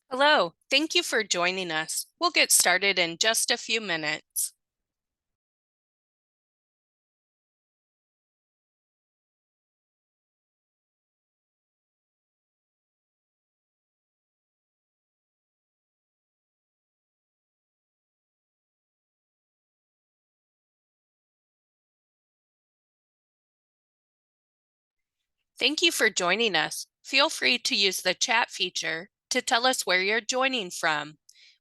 Hello, thank you for joining us. We'll get started in just a few minutes. Thank you for joining us. Feel free to use the chat feature to tell us where you're joining from.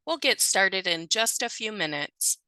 We'll get started in just a few minutes.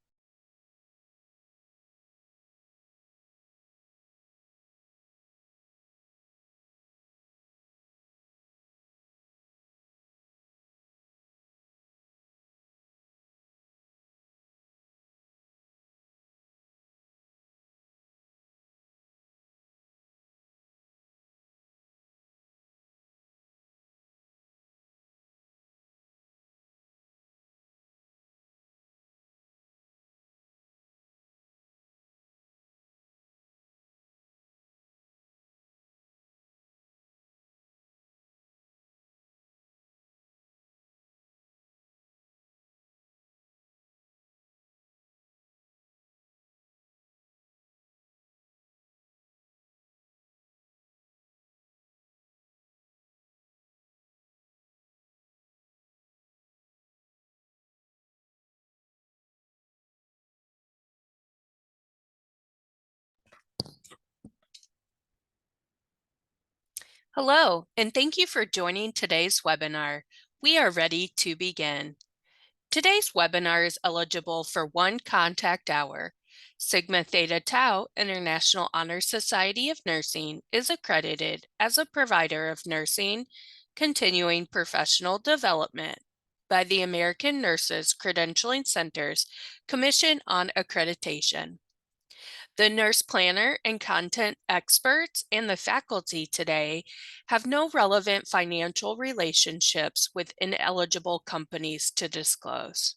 Hello, and thank you for joining today's webinar. We are ready to begin. Today's webinar is eligible for 1 contact hour. Sigma Theta Tau International Honor Society of Nursing is accredited as a provider of nursing continuing professional development by the American Nurses Credentialing Center's Commission on Accreditation. The nurse planner and content experts and the faculty today have no relevant financial relationships with ineligible companies to disclose.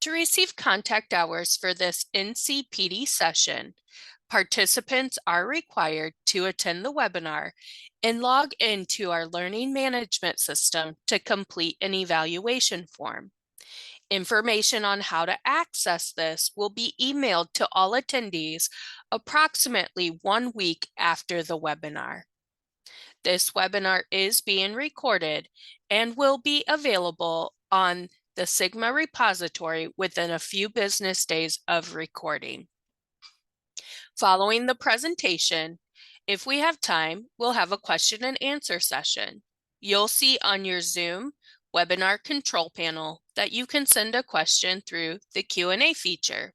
To receive contact hours for this NCPD session, participants are required to attend the webinar and log into our learning management system to complete an evaluation form. Information on how to access this will be emailed to all attendees approximately 1 week after the webinar. This webinar is being recorded and will be available on the Sigma repository within a few business days of recording. Following the presentation, if we have time, we'll have a question and answer session. You'll see on your Zoom webinar control panel that you can send a question through the Q&A feature.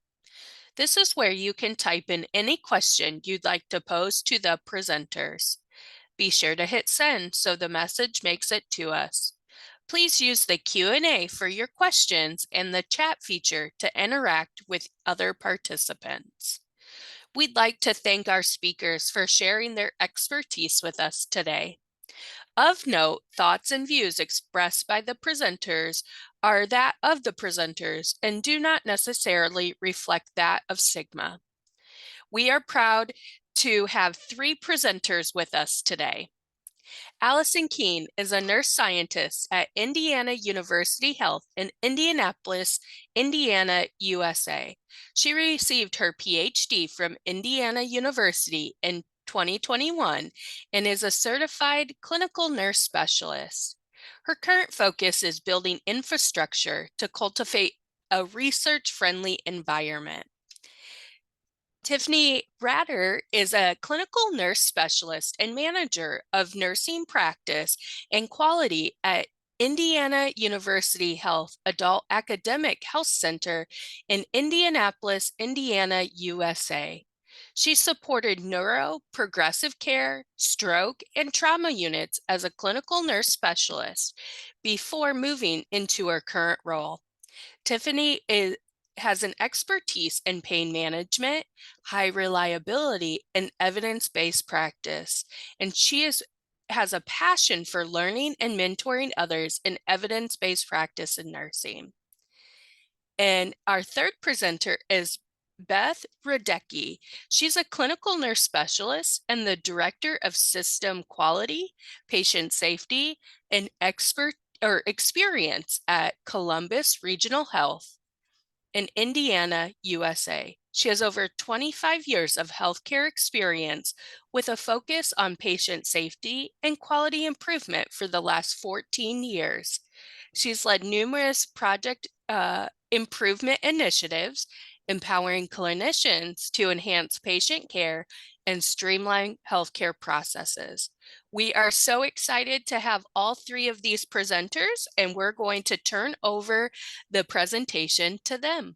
This is where you can type in any question you'd like to pose to the presenters. Be sure to hit send so the message makes it to us. Please use the Q&A for your questions and the chat feature to interact with other participants. We'd like to thank our speakers for sharing their expertise with us today. Of note, thoughts and views expressed by the presenters are that of the presenters and do not necessarily reflect that of Sigma. We are proud to have 3 presenters with us today. Allison Keene is a nurse scientist at Indiana University Health in Indianapolis, Indiana, USA. She received her PhD from Indiana University in 2021 and is a certified clinical nurse specialist. Her current focus is building infrastructure to cultivate a research-friendly environment. Tiffany Ratter is a clinical nurse specialist and manager of nursing practice and quality at Indiana University Health Adult Academic Health Center in Indianapolis, Indiana, USA. She supported neuro, progressive care, stroke, and trauma units as a clinical nurse specialist before moving into her current role. Tiffany has an expertise in pain management, high reliability, and evidence-based practice, and she has a passion for learning and mentoring others in evidence-based practice in nursing. And our third presenter is Beth Radecki. She's a clinical nurse specialist and the director of system quality, patient safety, and experience at Columbus Regional Health in Indiana, USA. She has over 25 years of healthcare experience with a focus on patient safety and quality improvement for the last 14 years. She's led numerous project improvement initiatives, empowering clinicians to enhance patient care and streamline healthcare processes. We are so excited to have all three of these presenters, and we're going to turn over the presentation to them.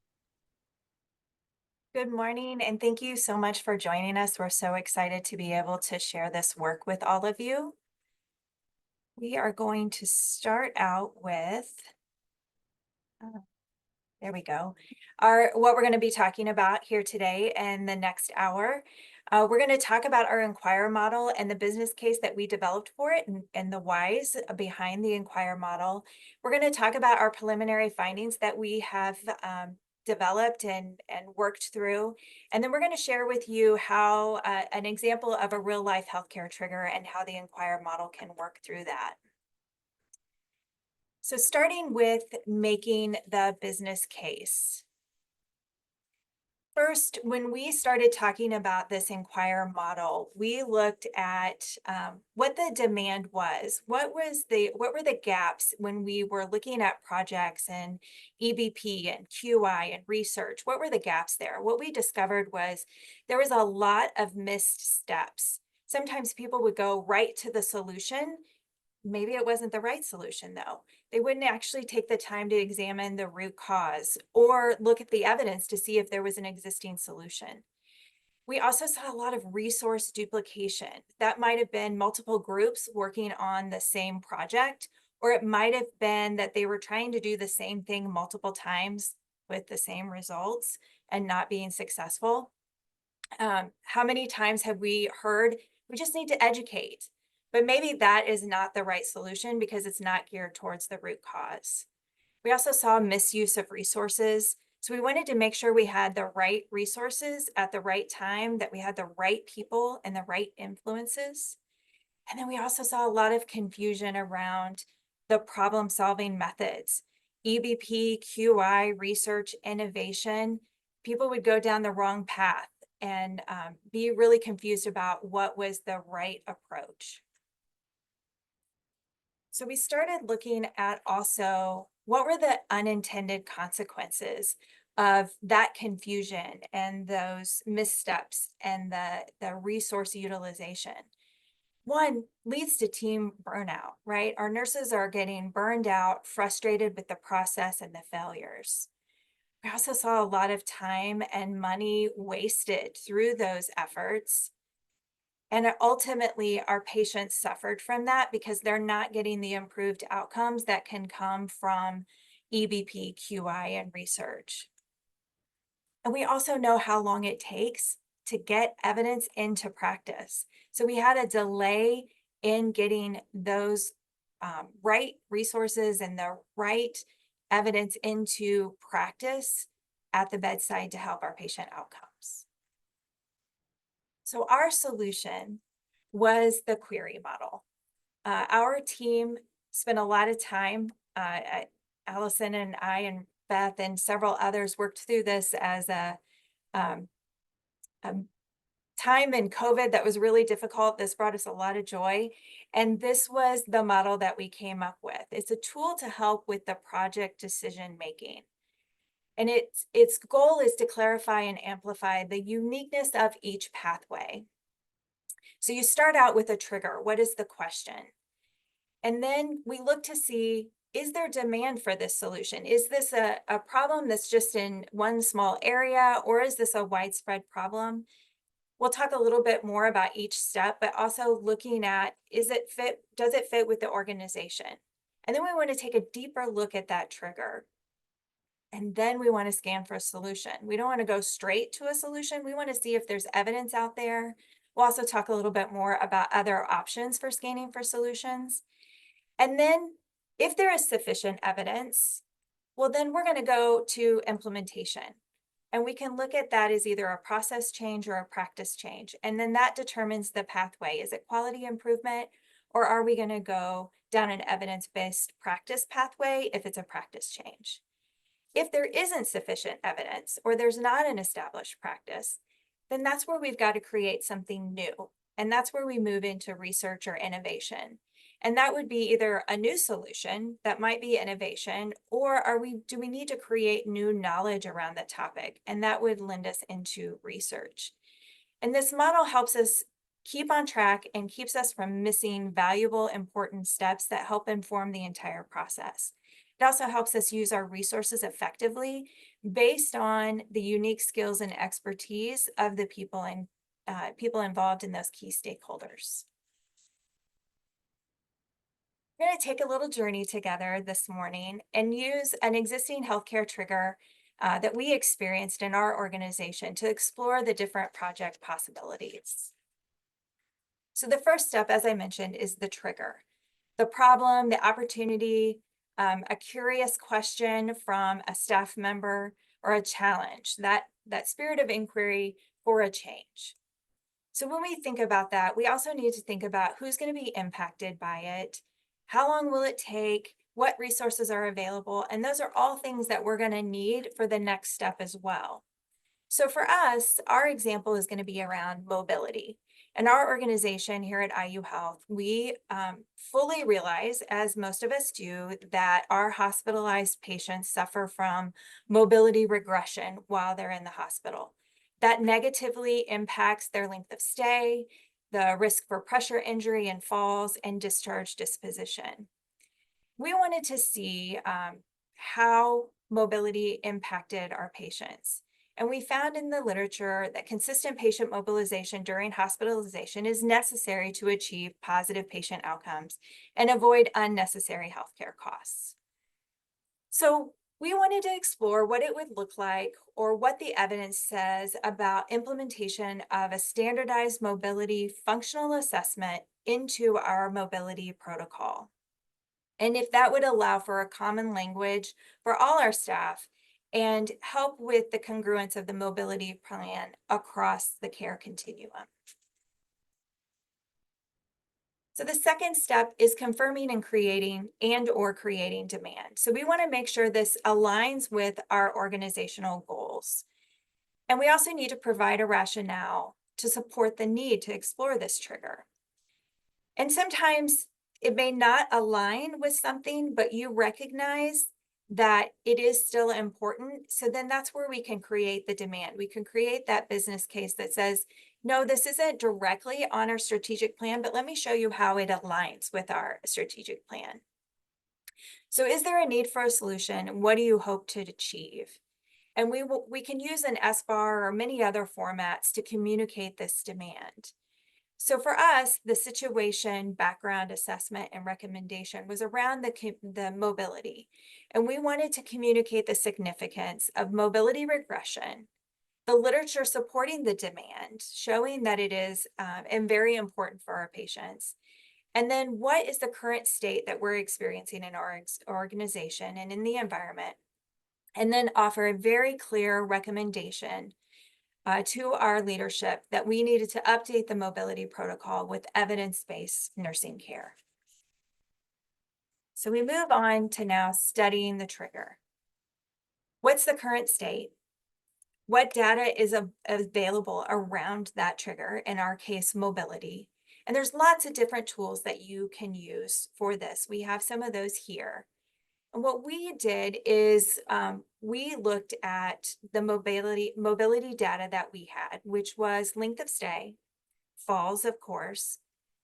Good morning, and thank you so much for joining us. We're so excited to be able to share this work with all of you. We are going to start out with, there we go, what we're going to be talking about here today and the next hour. We're going to talk about our INQUIRE model and the business case that we developed for it and the whys behind the INQUIRE model. We're going to talk about our preliminary findings that we have developed and worked through. And then we're going to share with you how an example of a real life healthcare trigger and how the INQUIRE model can work through that. So starting with making the business case. First, when we started talking about this INQUIRE model, we looked at what the demand was. What were the gaps when we were looking at projects and EBP and QI and research? What were the gaps there? What we discovered was there was a lot of missed steps. Sometimes people would go right to the solution. Maybe it wasn't the right solution, though. They wouldn't actually take the time to examine the root cause or look at the evidence to see if there was an existing solution. We also saw a lot of resource duplication. That might have been multiple groups working on the same project, or it might have been that they were trying to do the same thing multiple times with the same results and not being successful. How many times have we heard, we just need to educate? But maybe that is not the right solution because it's not geared towards the root cause. We also saw misuse of resources. So we wanted to make sure we had the right resources at the right time, that we had the right people and the right influences. And then we also saw a lot of confusion around the problem-solving methods, EBP, QI, research, innovation. People would go down the wrong path and be really confused about what was the right approach. So we started looking at also what were the unintended consequences of that confusion and those missteps and the resource utilization. One leads to team burnout, right? Our nurses are getting burned out, frustrated with the process and the failures. We also saw a lot of time and money wasted through those efforts. And ultimately, our patients suffered from that because they're not getting the improved outcomes that can come from EBP, QI, and research. And we also know how long it takes to get evidence into practice. So we had a delay in getting those right resources and the right evidence into practice at the bedside to help our patient outcomes. So our solution was the query model. Our team spent a lot of time, Allison and I and Beth and several others worked through this as a time in COVID that was really difficult. This brought us a lot of joy. And this was the model that we came up with. It's a tool to help with the project decision making. And its goal is to clarify and amplify the uniqueness of each pathway. So you start out with a trigger. What is the question? And then we look to see, is there demand for this solution? Is this a problem that's just in one small area, or is this a widespread problem? We'll talk a little bit more about each step, but also looking at, does it fit with the organization? And then we want to take a deeper look at that trigger. And then we want to scan for a solution. We don't want to go straight to a solution. We want to see if there's evidence out there. We'll also talk a little bit more about other options for scanning for solutions. And then if there is sufficient evidence, well, then we're going to go to implementation. And we can look at that as either a process change or a practice change. And then that determines the pathway. Is it quality improvement, or are we going to go down an evidence-based practice pathway if it's a practice change? If there isn't sufficient evidence or there's not an established practice, then that's where we've got to create something new. And that's where we move into research or innovation. And that would be either a new solution that might be innovation, or do we need to create new knowledge around the topic? And that would lend us into research. And this model helps us keep on track and keeps us from missing valuable, important steps that help inform the entire process. It also helps us use our resources effectively based on the unique skills and expertise of the people involved in those key stakeholders. We're going to take a little journey together this morning and use an existing healthcare trigger that we experienced in our organization to explore the different project possibilities. So the first step, as I mentioned, is the trigger. The problem, the opportunity, a curious question from a staff member, or a challenge, that spirit of inquiry for a change. So when we think about that, we also need to think about who's going to be impacted by it, how long will it take, what resources are available, and those are all things that we're going to need for the next step as well. So for us, our example is going to be around mobility. In our organization here at IU Health, we fully realize, as most of us do, that our hospitalized patients suffer from mobility regression while they're in the hospital. That negatively impacts their length of stay, the risk for pressure injury and falls, and discharge disposition. We wanted to see how mobility impacted our patients. And we found in the literature that consistent patient mobilization during hospitalization is necessary to achieve positive patient outcomes and avoid unnecessary healthcare costs. So we wanted to explore what it would look like, or what the evidence says about implementation of a standardized mobility functional assessment into our mobility protocol. And if that would allow for a common language for all our staff and help with the congruence of the mobility plan across the care continuum. So the second step is confirming and or creating demand. So we want to make sure this aligns with our organizational goals. And we also need to provide a rationale to support the need to explore this trigger. And sometimes it may not align with something, but you recognize that it is still important. So then that's where we can create the demand. We can create that business case that says, no, this isn't directly on our strategic plan, but let me show you how it aligns with our strategic plan. So is there a need for a solution? What do you hope to achieve? And we can use an SBAR or many other formats to communicate this demand. So for us, the situation, background assessment, and recommendation was around the mobility. And we wanted to communicate the significance of mobility regression, the literature supporting the demand, showing that it is and very important for our patients. And then what is the current state that we're experiencing in our organization and in the environment? And then offer a very clear recommendation to our leadership that we needed to update the mobility protocol with evidence-based nursing care. So we move on to now studying the trigger. What's the current state? What data is available around that trigger, in our case, mobility? And there's lots of different tools that you can use for this. We have some of those here. And what we did is we looked at the mobility data that we had, which was length of stay, falls, of course,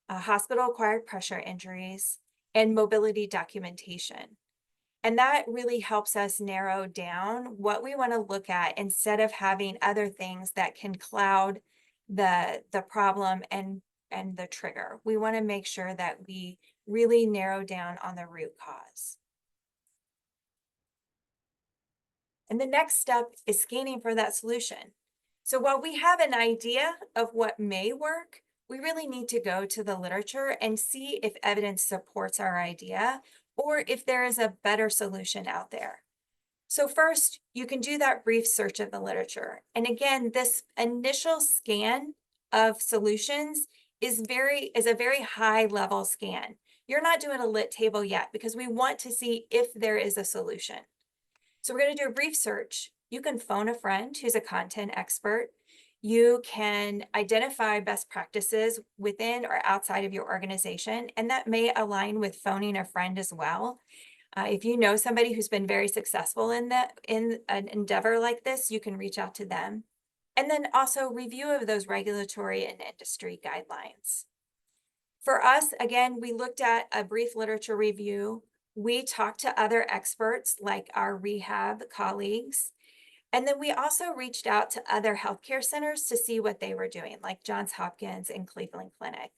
hospital-acquired pressure injuries, and mobility documentation. And that really helps us narrow down what we want to look at instead of having other things that can cloud the problem and the trigger. We want to make sure that we really narrow down on the root cause. And the next step is scanning for that solution. So while we have an idea of what may work, we really need to go to the literature and see if evidence supports our idea or if there is a better solution out there. So first, you can do that brief search of the literature. And again, this initial scan of solutions is a very high level scan. You're not doing a lit table yet because we want to see if there is a solution. So we're going to do a brief search. You can phone a friend who's a content expert. You can identify best practices within or outside of your organization, and that may align with phoning a friend as well. If you know somebody who's been very successful in an endeavor like this, you can reach out to them. And then also review of those regulatory and industry guidelines. For us, again, we looked at a brief literature review. We talked to other experts like our rehab colleagues. And then we also reached out to other healthcare centers to see what they were doing, like Johns Hopkins and Cleveland Clinic.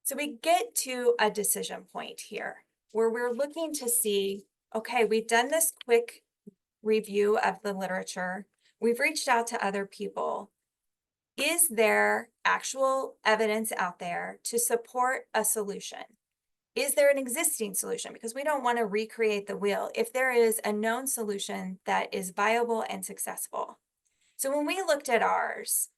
So we get to a decision point here where we're looking to see, okay, we've done this quick review of the literature. We've reached out to other people. Is there actual evidence out there to support a solution? Is there an existing solution? Because we don't want to recreate the wheel. If there is a known solution that is viable and successful. So when we looked at ours,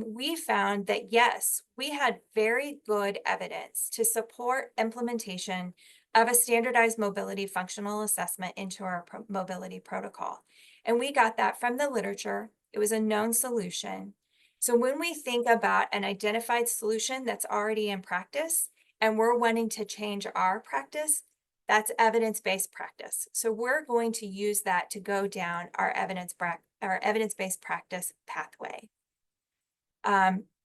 we found that yes, we had very good evidence to support implementation of a standardized mobility functional assessment into our mobility protocol. And we got that from the literature. It was a known solution. So when we think about an identified solution that's already in practice and we're wanting to change our practice, that's evidence-based practice. So we're going to use that to go down our evidence-based practice pathway.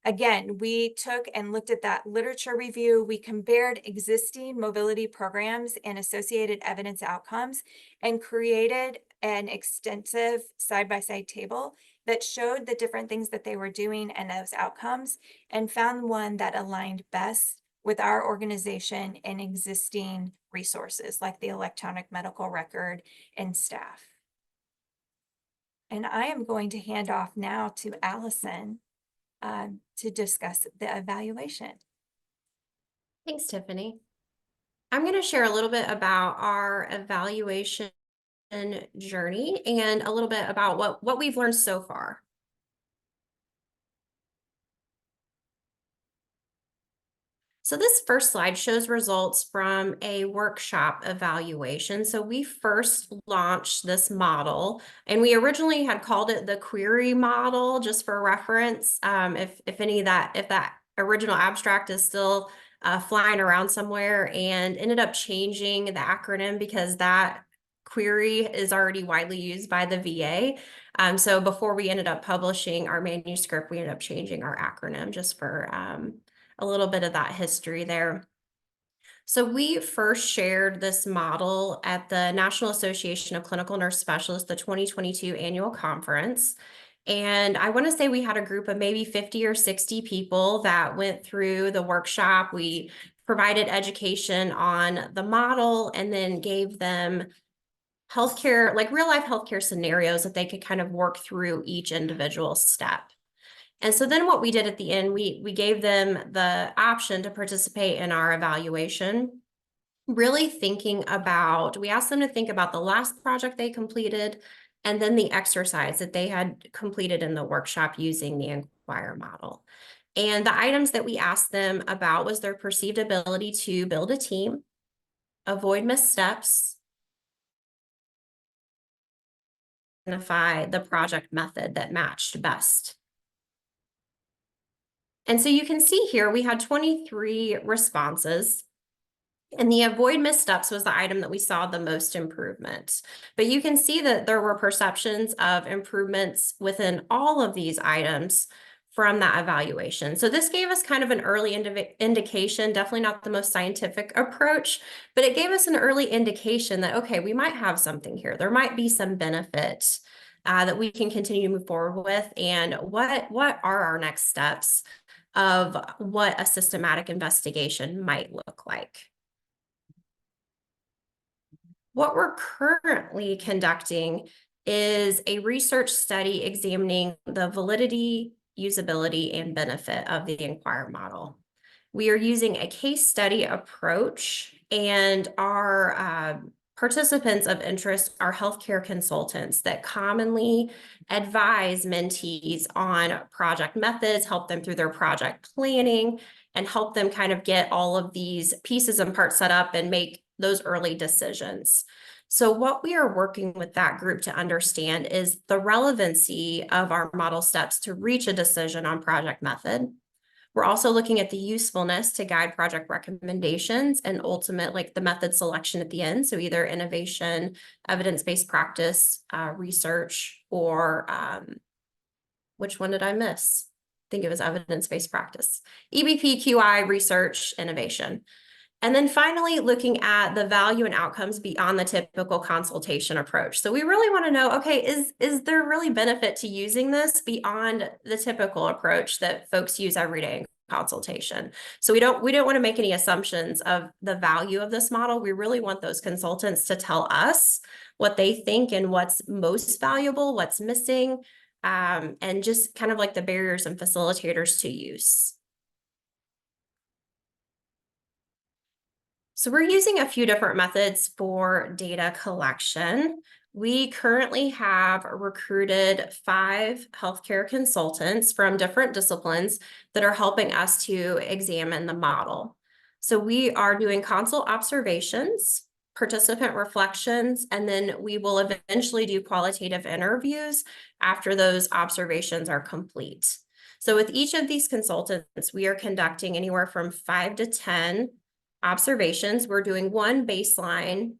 Again, we took and looked at that literature review. We compared existing mobility programs and associated evidence outcomes and created an extensive side-by-side table that showed the different things that they were doing and those outcomes, and found one that aligned best with our organization and existing resources like the electronic medical record and staff. And I am going to hand off now to Allison to discuss the evaluation. Thanks, Tiffany. I'm going to share a little bit about our evaluation journey and a little bit about what we've learned so far. So this first slide shows results from a workshop evaluation. So we first launched this model, and we originally had called it the INQUIRE model, just for reference. If that original abstract is still flying around somewhere, and ended up changing the acronym because that query is already widely used by the VA. So before we ended up publishing our manuscript, we ended up changing our acronym just for a little bit of that history there. So we first shared this model at the National Association of Clinical Nurse Specialists, the 2022 annual conference. And I want to say we had a group of maybe 50 or 60 people that went through the workshop. We provided education on the model and then gave them healthcare, like real life healthcare scenarios that they could kind of work through each individual step. And so then what we did at the end, we gave them the option to participate in our evaluation, really we asked them to think about the last project they completed and then the exercise that they had completed in the workshop using the INQUIRE model. And the items that we asked them about was their perceived ability to build a team, avoid missteps, identify the project method that matched best. And so you can see here, we had 23 responses, and the avoid missteps was the item that we saw the most improvement. But you can see that there were perceptions of improvements within all of these items from that evaluation. So this gave us kind of an early indication, definitely not the most scientific approach, but it gave us an early indication that, okay, we might have something here. There might be some benefit that we can continue to move forward with. And what are our next steps of what a systematic investigation might look like. What we're currently conducting is a research study examining the validity, usability, and benefit of the INQUIRE model. We are using a case study approach, and our Participants of interest are healthcare consultants that commonly advise mentees on project methods, help them through their project planning, and help them kind of get all of these pieces and parts set up and make those early decisions. So what we are working with that group to understand is the relevancy of our model steps to reach a decision on project method. We're also looking at the usefulness to guide project recommendations and ultimate, like the method selection at the end. So either innovation, evidence-based practice, research, or which one did I miss? I think it was evidence-based practice. EBP, QI, research, innovation. And then finally, looking at the value and outcomes beyond the typical consultation approach. So we really want to know, okay, is there really benefit to using this beyond the typical approach that folks use every day in consultation? So we don't want to make any assumptions of the value of this model. We really want those consultants to tell us what they think and what's most valuable, what's missing, and just kind of like the barriers and facilitators to use. So we're using a few different methods for data collection. We currently have recruited 5 healthcare consultants from different disciplines that are helping us to examine the model. So we are doing consult observations, participant reflections, and then we will eventually do qualitative interviews after those observations are complete. So with each of these consultants, we are conducting anywhere from 5 to 10 observations. We're doing one baseline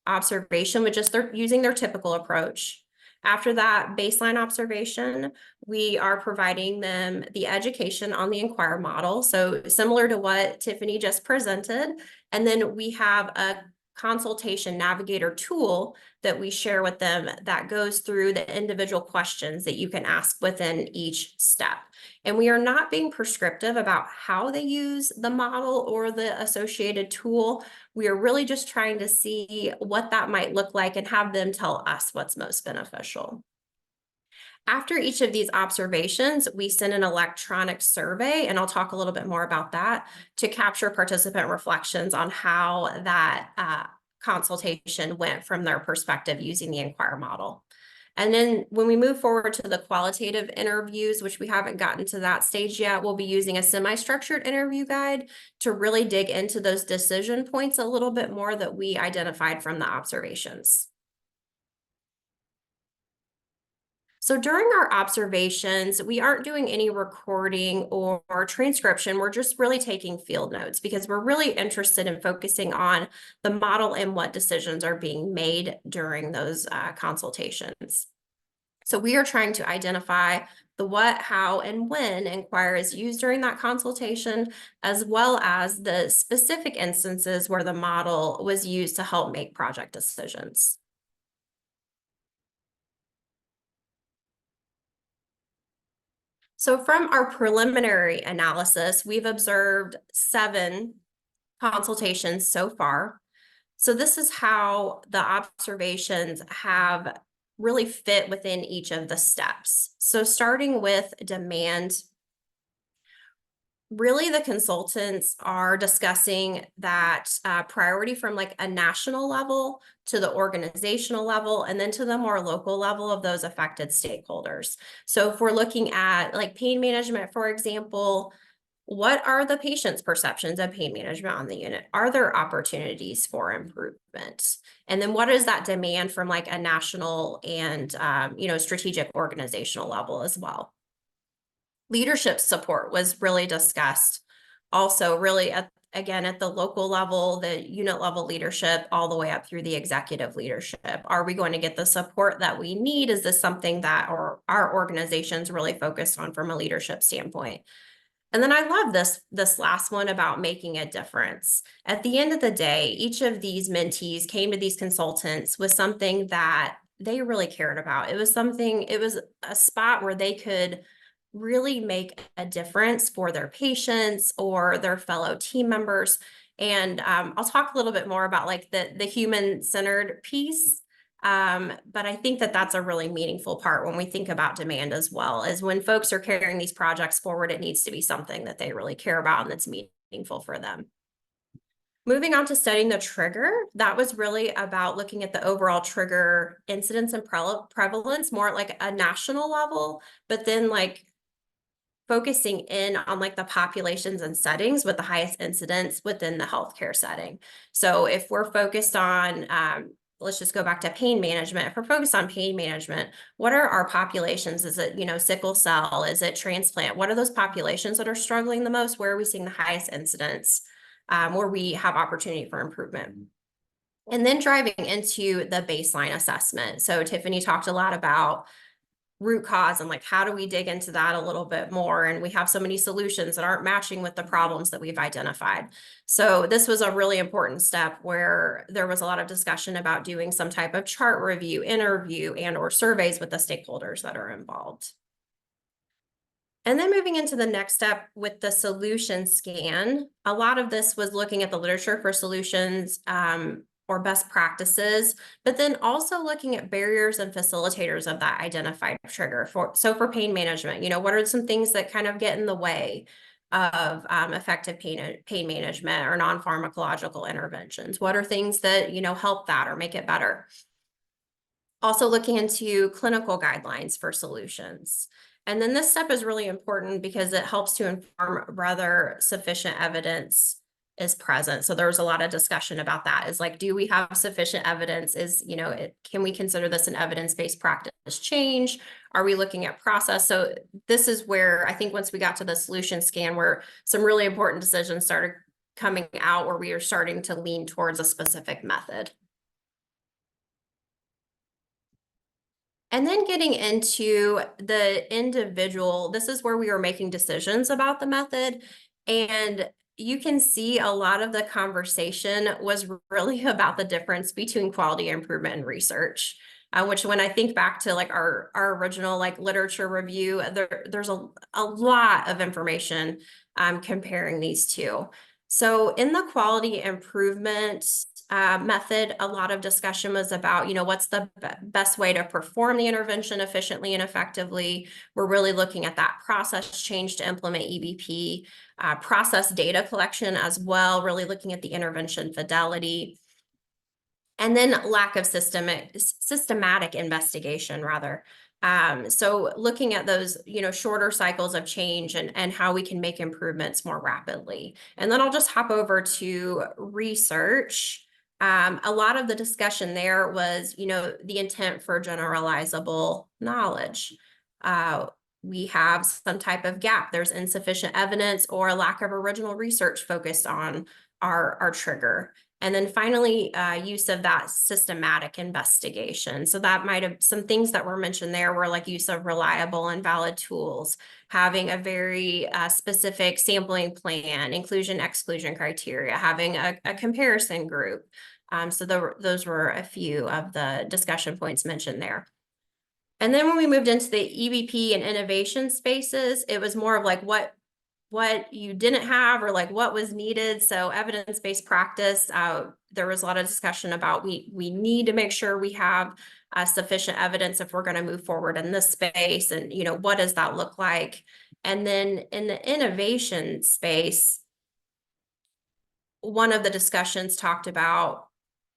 observation, which is they're using their typical approach. After that baseline observation, we are providing them the education on the INQUIRE model. So similar to what Tiffany just presented. And then we have a consultation navigator tool that we share with them that goes through the individual questions that you can ask within each step. And we are not being prescriptive about how they use the model or the associated tool. We are really just trying to see what that might look like and have them tell us what's most beneficial. After each of these observations, we send an electronic survey, and I'll talk a little bit more about that, to capture participant reflections on how that consultation went from their perspective using the INQUIRE model. And then when we move forward to the qualitative interviews, which we haven't gotten to that stage yet, we'll be using a semi-structured interview guide to really dig into those decision points a little bit more that we identified from the observations. So during our observations, we aren't doing any recording or transcription. We're just really taking field notes because we're really interested in focusing on the model and what decisions are being made during those consultations. So we are trying to identify the what, how, and when INQUIRE is used during that consultation, as well as the specific instances where the model was used to help make project decisions. So from our preliminary analysis, we've observed 7 consultations so far. So this is how the observations have really fit within each of the steps. So starting with demand, really the consultants are discussing that priority from like a national level to the organizational level and then to the more local level of those affected stakeholders. So if we're looking at like pain management, for example, what are the patient's perceptions of pain management on the unit? Are there opportunities for improvement? And then what is that demand from like a national and strategic organizational level as well? Leadership support was really discussed. Also, really again, at the local level, the unit level leadership, all the way up through the executive leadership. Are we going to get the support that we need? Is this something that our organization's really focused on from a leadership standpoint? And then I love this last one about making a difference. At the end of the day, each of these mentees came to these consultants with something that they really cared about. It was a spot where they could really make a difference for their patients or their fellow team members. And I'll talk a little bit more about like the human-centered piece. But I think that that's a really meaningful part when we think about demand as well, is when folks are carrying these projects forward, it needs to be something that they really care about and that's meaningful for them. Moving on to studying the trigger, that was really about looking at the overall trigger incidence and prevalence, more at like a national level, but then like focusing in on like the populations and settings with the highest incidence within the healthcare setting. So if we're focused on, let's just go back to pain management. If we're focused on pain management, what are our populations? Is it, sickle cell? Is it transplant? What are those populations that are struggling the most? Where are we seeing the highest incidence, where we have opportunity for improvement? And then driving into the baseline assessment. So Tiffany talked a lot about root cause and like how do we dig into that a little bit more, and we have so many solutions that aren't matching with the problems that we've identified. So this was a really important step where there was a lot of discussion about doing some type of chart review, interview, and or surveys with the stakeholders that are involved. And then moving into the next step with the solution scan, a lot of this was looking at the literature for solutions or best practices, but then also looking at barriers and facilitators of that identified trigger. So for pain management, what are some things that kind of get in the way of effective pain management or non-pharmacological interventions? What are things that, help that or make it better? Also looking into clinical guidelines for solutions. And then this step is really important because it helps to inform whether sufficient evidence is present. So there was a lot of discussion about that. Is like, do we have sufficient evidence? Can we consider this an evidence-based practice change? Are we looking at process? So this is where I think once we got to the solution scan, where some really important decisions started coming out, where we are starting to lean towards a specific method. And then getting into the individual, this is where we were making decisions about the method. And you can see a lot of the conversation was really about the difference between quality improvement and research. Which when I think back to like our original like literature review, there's a lot of information comparing these two. So in the quality improvement method, a lot of discussion was about, what's the best way to perform the intervention efficiently and effectively. We're really looking at that process change to implement EBP, process data collection as well, really looking at the intervention fidelity. And then lack of systematic investigation, rather. So looking at those, shorter cycles of change and how we can make improvements more rapidly. And then I'll just hop over to research. A lot of the discussion there was, the intent for generalizable knowledge. We have some type of gap. There's insufficient evidence or a lack of original research focused on our trigger. And then finally, use of that systematic investigation. So that might have some things that were mentioned there were like use of reliable and valid tools, having a very specific sampling plan, inclusion, exclusion criteria, having a comparison group. So those were a few of the discussion points mentioned there. And then when we moved into the EBP and innovation spaces, it was more of like what you didn't have or like what was needed. So evidence-based practice, there was a lot of discussion about we need to make sure we have sufficient evidence if we're going to move forward in this space, and what does that look like? And then in the innovation space, one of the discussions talked about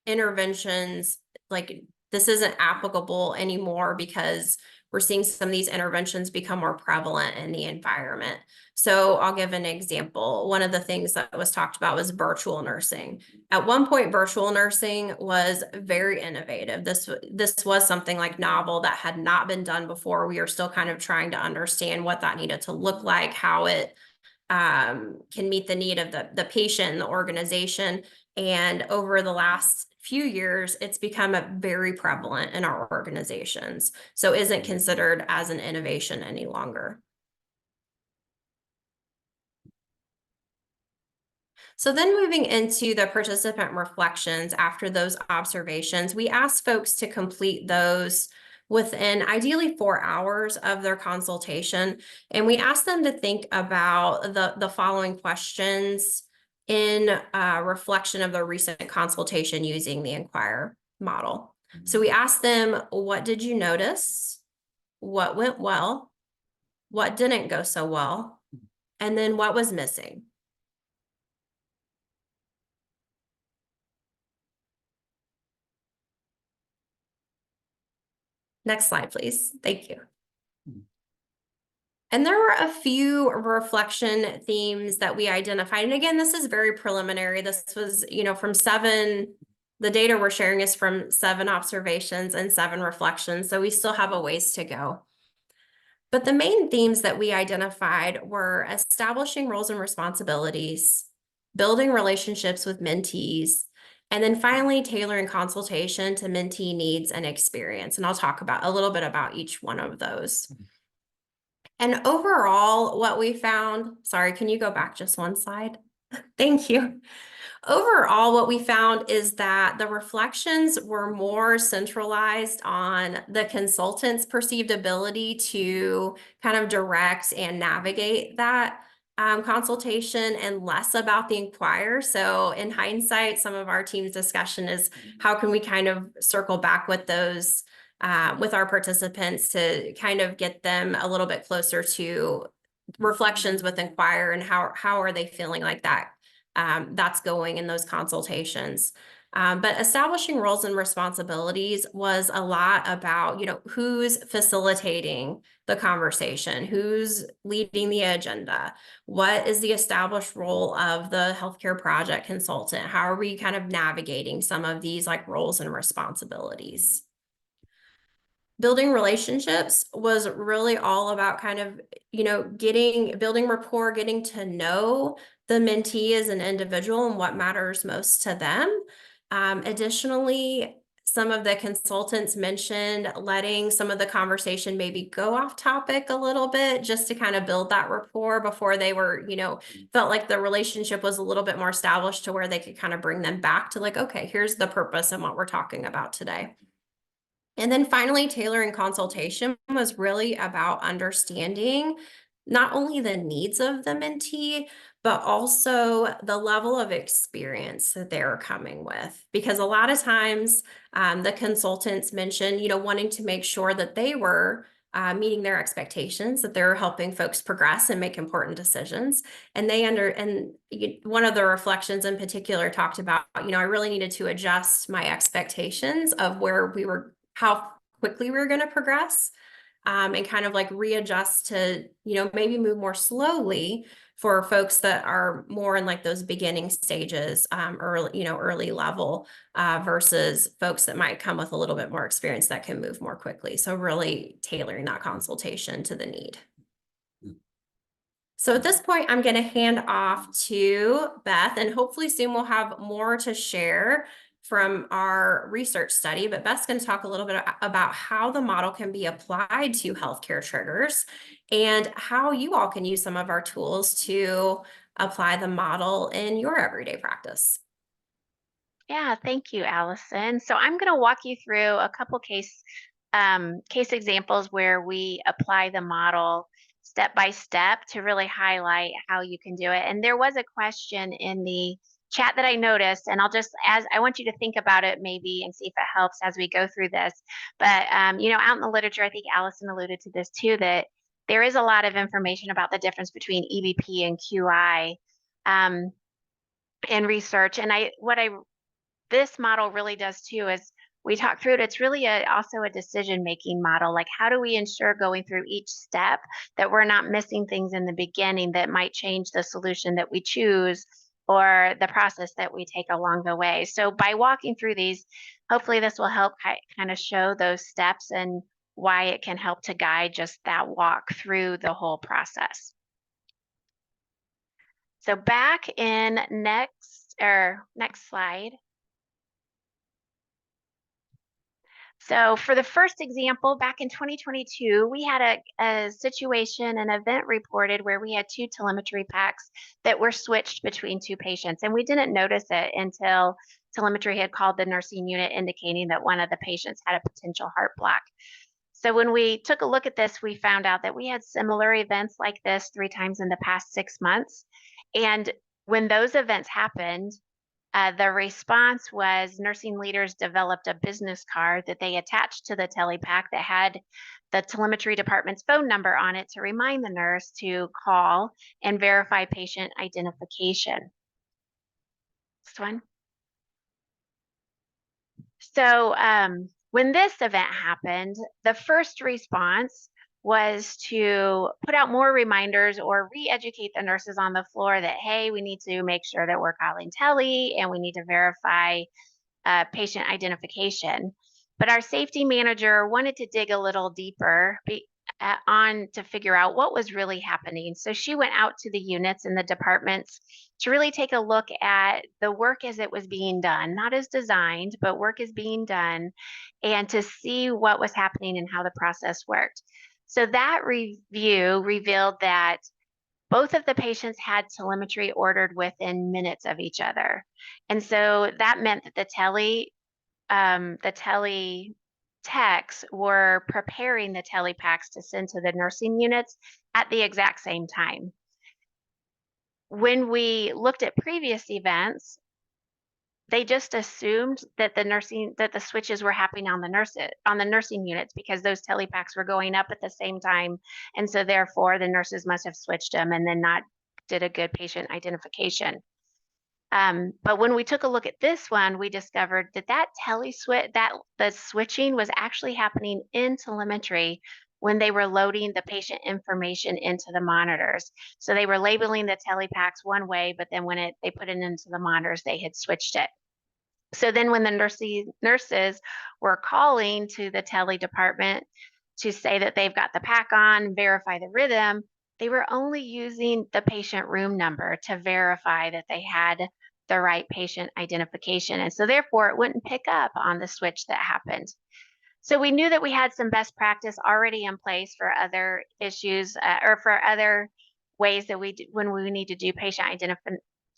interventions, like this isn't applicable anymore because we're seeing some of these interventions become more prevalent in the environment. So I'll give an example. One of the things that was talked about was virtual nursing. At one point, virtual nursing was very innovative. This was something like novel that had not been done before. We are still kind of trying to understand what that needed to look like, how it can meet the need of the patient and the organization. And over the last few years, it's become very prevalent in our organizations. So isn't considered as an innovation any longer. So then moving into the participant reflections after those observations, we asked folks to complete those within ideally 4 hours of their consultation. And we asked them to think about the following questions in reflection of the recent consultation using the INQUIRE model. So we asked them, what did you notice? What went well? What didn't go so well? And then what was missing? Next slide, please. Thank you. And there were a few reflection themes that we identified. And again, this is very preliminary. This was, from 7, the data we're sharing is from 7 observations and 7 reflections. So we still have a ways to go. But the main themes that we identified were establishing roles and responsibilities, building relationships with mentees, and then finally tailoring consultation to mentee needs and experience. And I'll talk about a little bit about each one of those. And overall, what we found, sorry, can you go back just one slide? Thank you. Overall, what we found is that the reflections were more centralized on the consultant's perceived ability to kind of direct and navigate that consultation and less about the inquire. So in hindsight, some of our team's discussion is how can we kind of circle back with those with our participants to kind of get them a little bit closer to reflections with inquire and how are they feeling like that's going in those consultations. But establishing roles and responsibilities was a lot about, who's facilitating the conversation, who's leading the agenda, what is the established role of the healthcare project consultant, how are we kind of navigating some of these like roles and responsibilities. Building relationships was really all about kind of, building rapport, getting to know the mentee as an individual and what matters most to them. Additionally, some of the consultants mentioned letting some of the conversation maybe go off topic a little bit just to kind of build that rapport before they were, felt like the relationship was a little bit more established to where they could kind of bring them back to like, okay, here's the purpose and what we're talking about today. And then finally, tailoring consultation was really about understanding not only the needs of the mentee, but also the level of experience that they're coming with. Because a lot of times the consultants mentioned, wanting to make sure that they were meeting their expectations, that they're helping folks progress and make important decisions. And one of the reflections in particular talked about, I really needed to adjust my expectations of where we were, how quickly we were going to progress, and kind of like readjust to, maybe move more slowly for folks that are more in like those beginning stages, early level, versus folks that might come with a little bit more experience that can move more quickly. So really tailoring that consultation to the need. So at this point, I'm going to hand off to Beth, and hopefully soon we'll have more to share from our research study. But Beth's going to talk a little bit about how the model can be applied to healthcare triggers and how you all can use some of our tools to apply the model in your everyday practice. Yeah, thank you, Allison. So I'm going to walk you through a couple case examples where we apply the model step by step to really highlight how you can do it. And there was a question in the chat that I noticed, and I want you to think about it maybe and see if it helps as we go through this. But out in the literature, I think Allison alluded to this too, that there is a lot of information about the difference between EBP and QI in research. And this model really does too is we talk through it. It's really also a decision-making model. Like, how do we ensure going through each step that we're not missing things in the beginning that might change the solution that we choose or the process that we take along the way? So by walking through these, hopefully this will help kind of show those steps and why it can help to guide just that walk through the whole process. So back in next slide. So for the first example, back in 2022, we had a situation, an event reported where we had 2 telemetry packs that were switched between 2 patients. And we didn't notice it until telemetry had called the nursing unit indicating that one of the patients had a potential heart block. So when we took a look at this, we found out that we had similar events like this 3 times in the past 6 months. And when those events happened, the response was nursing leaders developed a business card that they attached to the telepack that had the telemetry department's phone number on it to remind the nurse to call and verify patient identification. Next one. So When this event happened, the first response was to put out more reminders or re-educate the nurses on the floor that, hey, we need to make sure that we're calling tele and we need to verify patient identification. But our safety manager wanted to dig a little deeper on to figure out what was really happening. So she went out to the units and the departments to really take a look at the work as it was being done, not as designed, but work is being done, and to see what was happening and how the process worked. So that review revealed that both of the patients had telemetry ordered within minutes of each other. And so that meant that the tele techs were preparing the telepacks to send to the nursing units at the exact same time. When we looked at previous events, they just assumed that the switches were happening on the nursing units because those telepacks were going up at the same time, and so therefore the nurses must have switched them and then not did a good patient identification. But when we took a look at this one, we discovered that the switching was actually happening in telemetry when they were loading the patient information into the monitors. So they were labeling the telepacks one way, but then when they put it into the monitors, they had switched it. So then when the nurses were calling to the tele department to say that they've got the pack on, verify the rhythm, they were only using the patient room number to verify that they had the right patient identification. And so therefore it wouldn't pick up on the switch that happened. So we knew that we had some best practice already in place for other issues or for other ways that when we need to do patient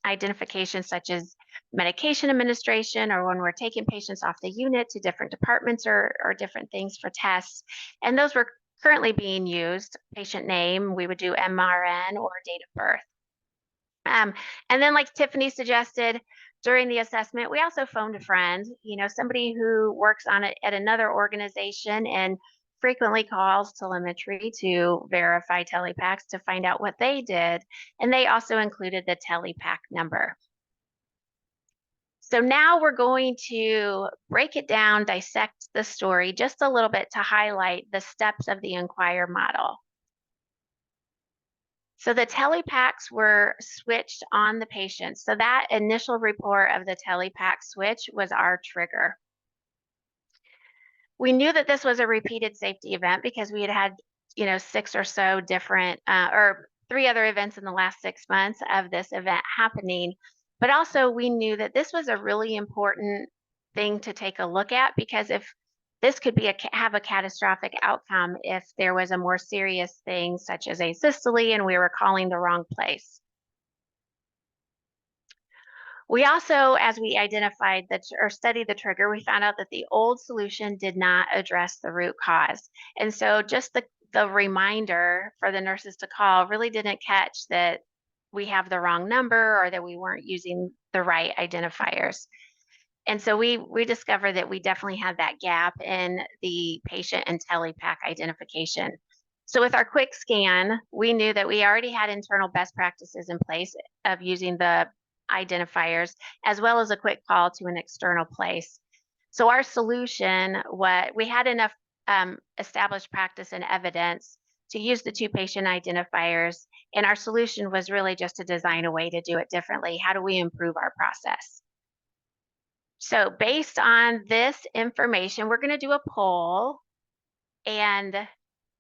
identification, such as medication administration, or when we're taking patients off the unit to different departments or different things for tests. And those were currently being used. Patient name, we would do MRN or date of birth. And then, like Tiffany suggested during the assessment, we also phoned a friend, somebody who works on it at another organization and frequently calls telemetry to verify telepacks to find out what they did. And they also included the telepack number. So now we're going to break it down, dissect the story just a little bit to highlight the steps of the INQUIRE model. So the telepacks were switched on the patient. So that initial report of the telepack switch was our trigger. We knew that this was a repeated safety event because we had 6 or so different or 3 other events in the last 6 months of this event happening. But also we knew that this was a really important thing to take a look at, because if this could have a catastrophic outcome if there was a more serious thing such as asystole and we were calling the wrong place. We also, as we identified or studied the trigger, we found out that the old solution did not address the root cause. And so just the reminder for the nurses to call really didn't catch that we have the wrong number or that we weren't using the right identifiers. And so we discovered that we definitely had that gap in the patient and telepack identification. So with our quick scan, we knew that we already had internal best practices in place of using the identifiers, as well as a quick call to an external place. So our solution, we had enough established practice and evidence to use the 2 patient identifiers, and our solution was really just to design a way to do it differently. How do we improve our process? So based on this information, we're going to do a poll. And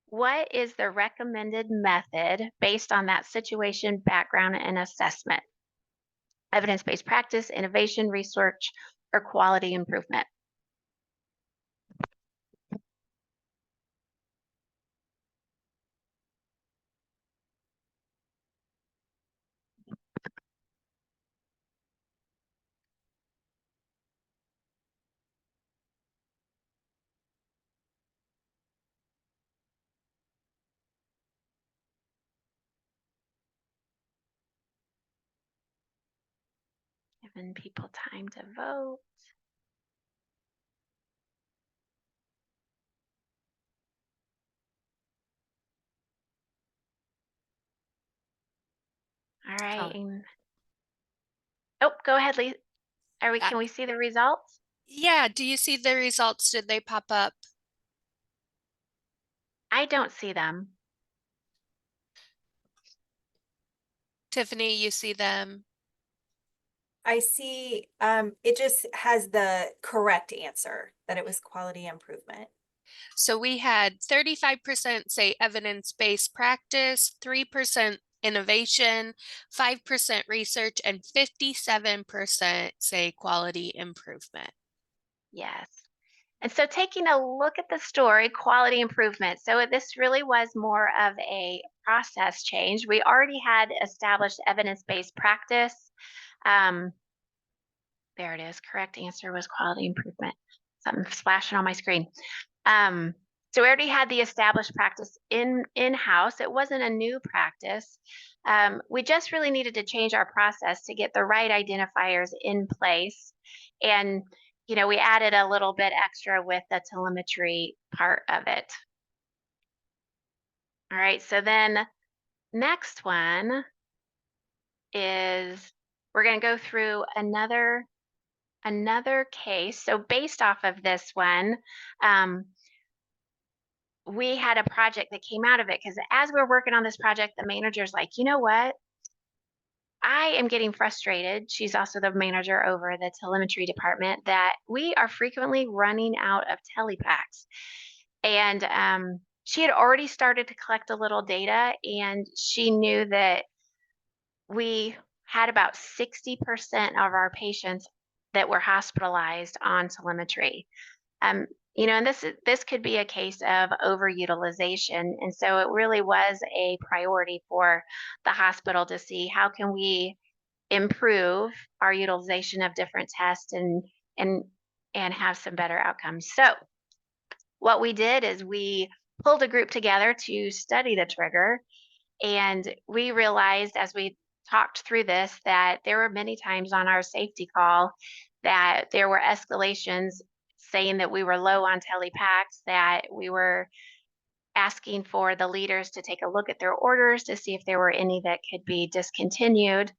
what is the recommended method based on that situation, background, and assessment? Evidence-based practice, innovation, research, or quality improvement? Giving people time to vote. All right. Oh, go ahead, Lisa. Can we see the results? Yeah, do you see the results? Did they pop up? I don't see them. Tiffany, you see them? I see, it just has the correct answer, that it was quality improvement. So we had 35% say evidence-based practice, 3% innovation, 5% research, and 57% say quality improvement. Yes. And so taking a look at the story, quality improvement. So this really was more of a process change. We already had established evidence-based practice. Um, there it is. Correct answer was quality improvement. Something splashing on my screen. Um, so we already had the established practice in-house. It wasn't a new practice. We just really needed to change our process to get the right identifiers in place. And, we added a little bit extra with the telemetry part of it. All right, so then next one is we're going to go through another case. So based off of this one, we had a project that came out of it because as we're working on this project, the manager's like, you know what? I am getting frustrated. She's also the manager over the telemetry department that we are frequently running out of telepacks. And she had already started to collect a little data, and she knew that we had about 60% of our patients that were hospitalized on telemetry. Um, and this could be a case of overutilization, and so it really was a priority for the hospital to see how can we improve our utilization of different tests and and have some better outcomes. So what we did is we pulled a group together to study the trigger, and we realized as we talked through this that there were many times on our safety call that there were escalations saying that we were low on telepacks, that we were asking for the leaders to take a look at their orders to see if there were any that could be discontinued.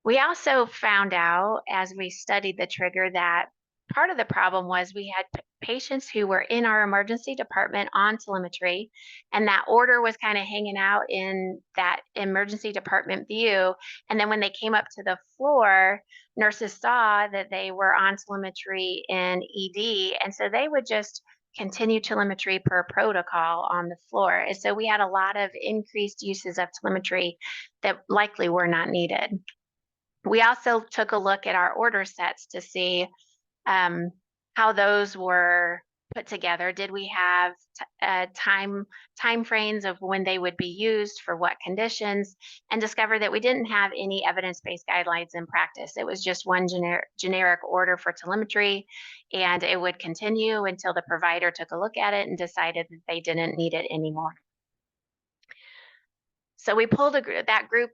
We also found out as we studied the trigger that part of the problem was we had patients who were in our emergency department on telemetry, and that order was kind of hanging out in that emergency department view. And then when they came up to the floor, nurses saw that they were on telemetry in ED, and so they would just continue telemetry per protocol on the floor. And so we had a lot of increased uses of telemetry that likely were not needed. We also took a look at our order sets to see um, how those were put together. Did we have time frames of when they would be used for what conditions? And discovered that we didn't have any evidence-based guidelines in practice. It was just one generic order for telemetry, and it would continue until the provider took a look at it and decided that they didn't need it anymore. So we pulled that group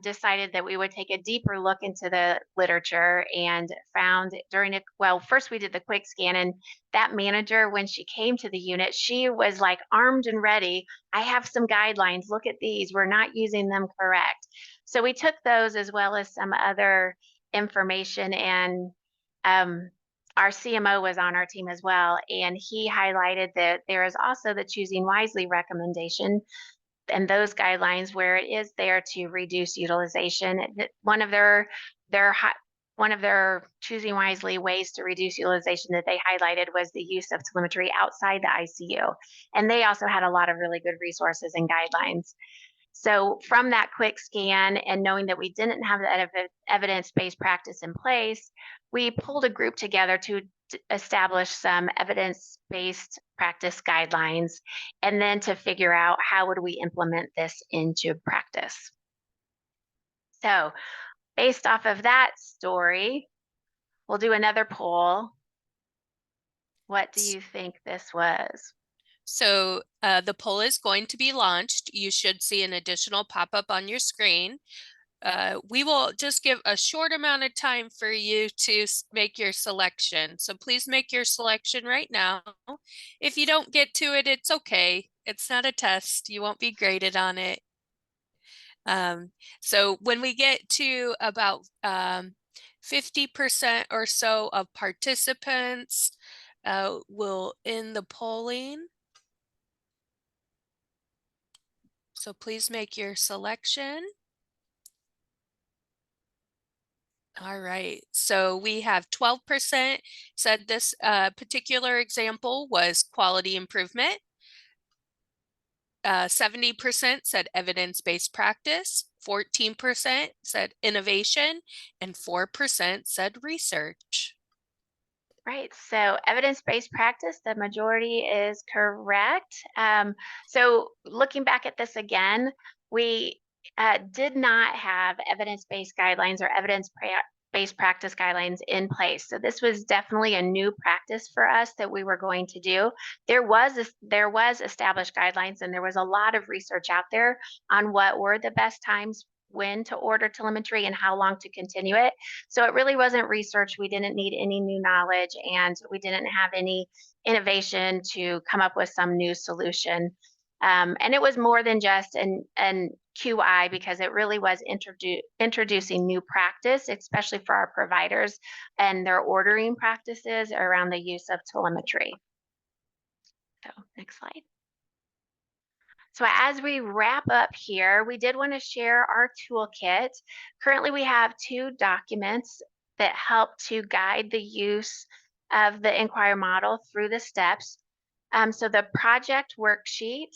decided that we would take a deeper look into the literature and found first we did the quick scan, and that manager, when she came to the unit, she was like armed and ready. I have some guidelines. Look at these. We're not using them correct. So we took those as well as some other information, and our CMO was on our team as well, and he highlighted that there is also the choosing wisely recommendation and those guidelines where it is there to reduce utilization. One of their choosing wisely ways to reduce utilization that they highlighted was the use of telemetry outside the ICU. And they also had a lot of really good resources and guidelines. So from that quick scan and knowing that we didn't have that evidence-based practice in place, we pulled a group together to establish some evidence-based practice guidelines, and then to figure out how would we implement this into practice. So based off of that story, we'll do another poll. What do you think this was? So the poll is going to be launched. You should see an additional pop-up on your screen. We will just give a short amount of time for you to make your selection. So please make your selection right now. If you don't get to it, it's okay. It's not a test. You won't be graded on it. So when we get to about 50% or so of participants will end the polling. So please make your selection. All right, so we have 12% said this particular example was quality improvement. 70% said evidence-based practice, 14% said innovation, and 4% said research. Right. So evidence-based practice, the majority is correct. So looking back at this again, we did not have evidence-based guidelines or evidence-based practice guidelines in place. So this was definitely a new practice for us that we were going to do. There was established guidelines, and there was a lot of research out there on what were the best times when to order telemetry and how long to continue it. So it really wasn't research. We didn't need any new knowledge, and we didn't have any innovation to come up with some new solution. And it was more than just an QI, because it really was introducing new practice, especially for our providers and their ordering practices around the use of telemetry. So next slide. So as we wrap up here, we did want to share our toolkit. Currently, we have 2 documents that help to guide the use of the INQUIRE model through the steps. So the project worksheet,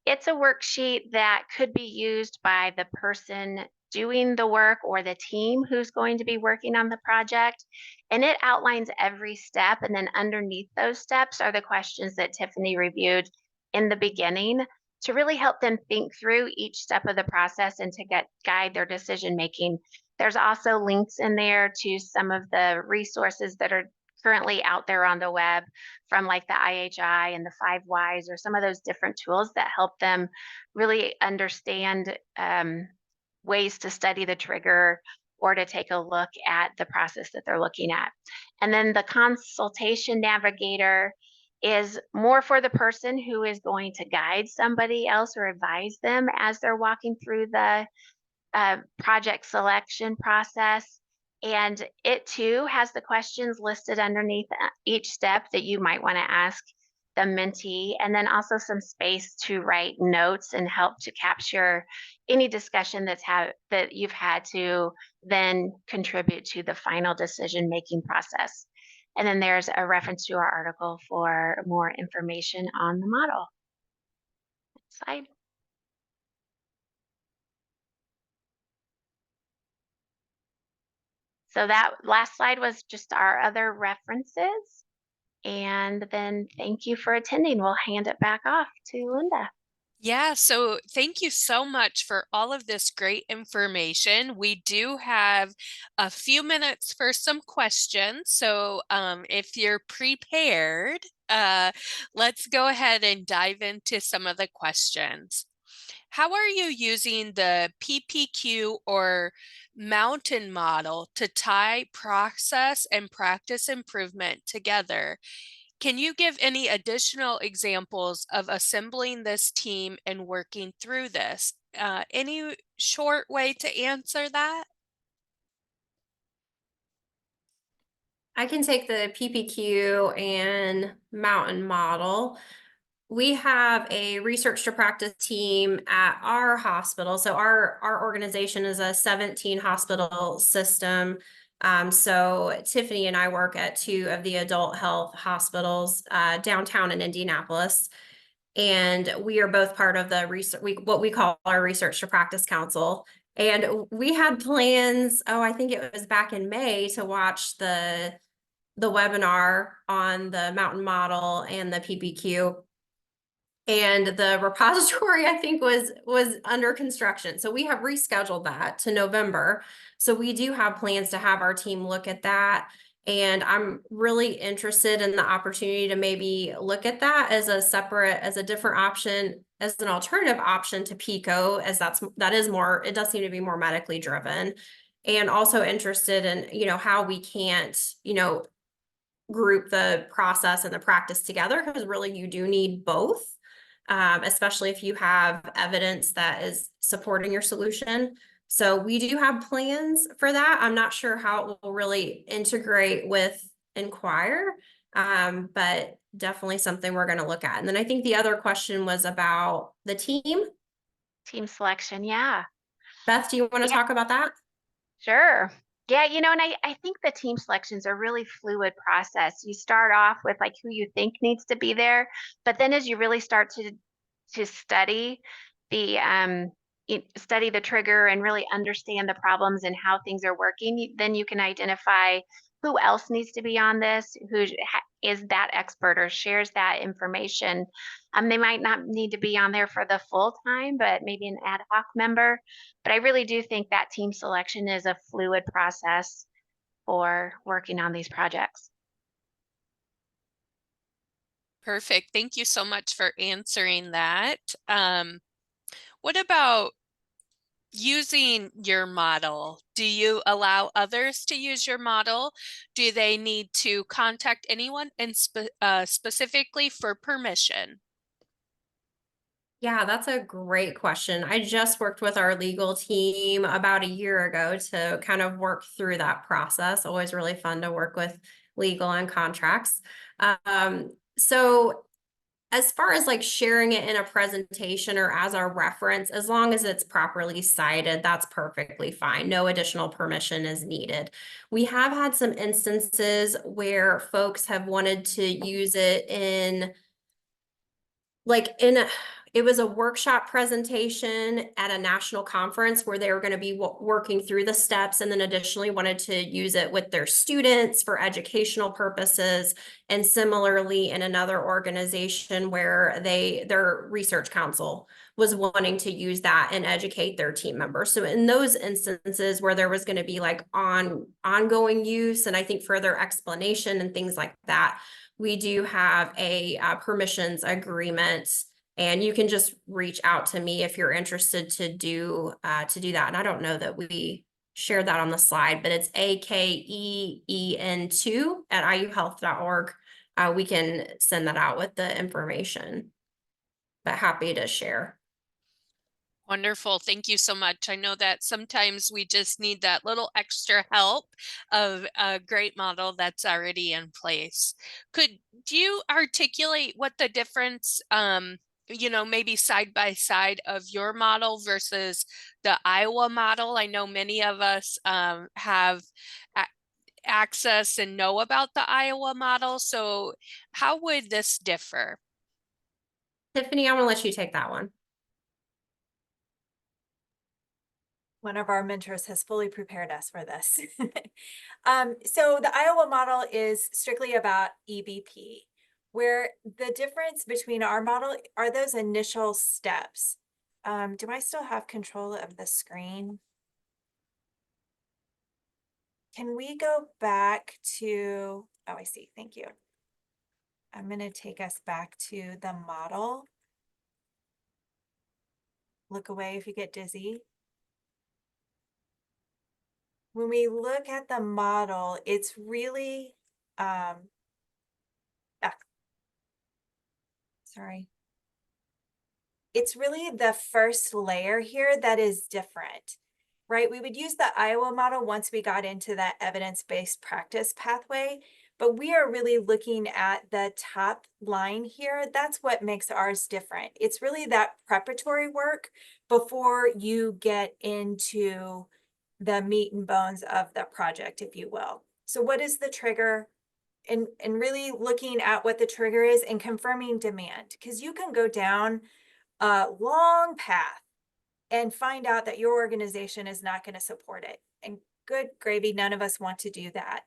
it's a worksheet that could be used by the person doing the work or the team who's going to be working on the project. And it outlines every step. And then underneath those steps are the questions that Tiffany reviewed in the beginning, to really help them think through each step of the process and to guide their decision making. There's also links in there to some of the resources that are currently out there on the web, from like the IHI and the 5 Whys, or some of those different tools that help them really understand ways to study the trigger or to take a look at the process that they're looking at. And then the consultation navigator is more for the person who is going to guide somebody else or advise them as they're walking through the project selection process. And it too has the questions listed underneath each step that you might want to ask the mentee, and then also some space to write notes and help to capture any discussion that you've had to then contribute to the final decision making process. And then there's a reference to our article for more information on the model. Next slide. So that last slide was just our other references. And then thank you for attending. We'll hand it back off to Linda. Yeah, so thank you so much for all of this great information. We do have a few minutes for some questions. So if you're prepared, let's go ahead and dive into some of the questions. How are you using the PPQ or mountain model to tie process and practice improvement together? Can you give any additional examples of assembling this team and working through this? Any short way to answer that? I can take the PPQ and mountain model. We have a research to practice team at our hospital. So our organization is a 17 hospital system. So Tiffany and I work at 2 of the adult health hospitals downtown in Indianapolis. And we are both part of the what we call our Research to Practice Council. And we had plans, I think it was back in May, to watch the webinar on the mountain model and the PPQ. And the repository, I think, was under construction. So we have rescheduled that to November. So we do have plans to have our team look at that. And I'm really interested in the opportunity to maybe look at that as a different option, as an alternative option to PICO, as that is more, it does seem to be more medically driven. And also interested in, how we can't, group the process and the practice together, because really you do need both. Especially if you have evidence that is supporting your solution. So we do have plans for that. I'm not sure how it will really integrate with INQUIRE, but definitely something we're going to look at. And then I think the other question was about the team. Team selection, yeah. Beth, do you want to Yeah, talk about that? sure. Yeah, and I think the team selections are really fluid process. You start off with like who you think needs to be there, but then as you really start to study the study the trigger and really understand the problems and how things are working, then you can identify who else needs to be on this, is that expert or shares that information. They might not need to be on there for the full time, but maybe an ad hoc member. But I really do think that team selection is a fluid process for working on these projects. Perfect. Thank you so much for answering that. What about using your model? Do you allow others to use your model? Do they need to contact anyone and specifically for permission? Yeah, that's a great question. I just worked with our legal team about a year ago to kind of work through that process. Always really fun to work with legal and contracts. So as far as like sharing it in a presentation or as our reference, as long as it's properly cited, that's perfectly fine. No additional permission is needed. We have had some instances where folks have wanted to use it in it was a workshop presentation at a national conference where they were going to be working through the steps, and then additionally wanted to use it with their students for educational purposes. And similarly in another organization where their research council was wanting to use that and educate their team members. So in those instances where there was going to be like ongoing use and I think further explanation and things like that, we do have a permissions agreement, and you can just reach out to me if you're interested to do that. And I don't know that we shared that on the slide, but it's AKEEN2@iuhealth.org. We can send that out with the information, but happy to share. Wonderful. Thank you so much. I know that sometimes we just need that little extra help of a great model that's already in place. Could you articulate what the difference, maybe side by side of your model versus the Iowa model? I know many of us have access and know about the Iowa model. So how would this differ? Tiffany, I'm gonna let you take that one. One of our mentors has fully prepared us for this. So the Iowa model is strictly about EBP, where the difference between our model are those initial steps. Do I still have control of the screen? Can we go back to, oh, I see, thank you. I'm gonna take us back to the model. Look away if you get dizzy. When we look at the model, it's really, sorry. It's really the first layer here that is different, right? We would use the Iowa model once we got into that evidence-based practice pathway, but we are really looking at the top line here. That's what makes ours different. It's really that preparatory work before you get into the meat and bones of the project, if you will. So what is the trigger? And really looking at what the trigger is and confirming demand, because you can go down a long path and find out that your organization is not going to support it. And good gravy, none of us want to do that.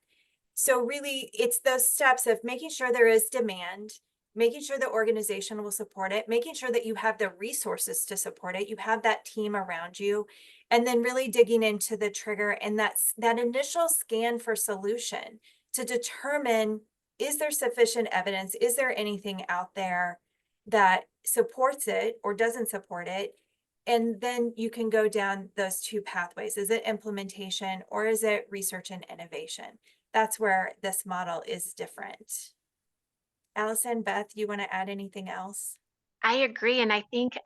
So really, it's those steps of making sure there is demand, making sure the organization will support it, making sure that you have the resources to support it, you have that team around you, and then really digging into the trigger and that initial scan for solution to determine, is there sufficient evidence? Is there anything out there that supports it or doesn't support it? And then you can go down those two pathways. Is it implementation or is it research and innovation? That's where this model is different. Allison, Beth, you want to add anything else? I agree. And I think,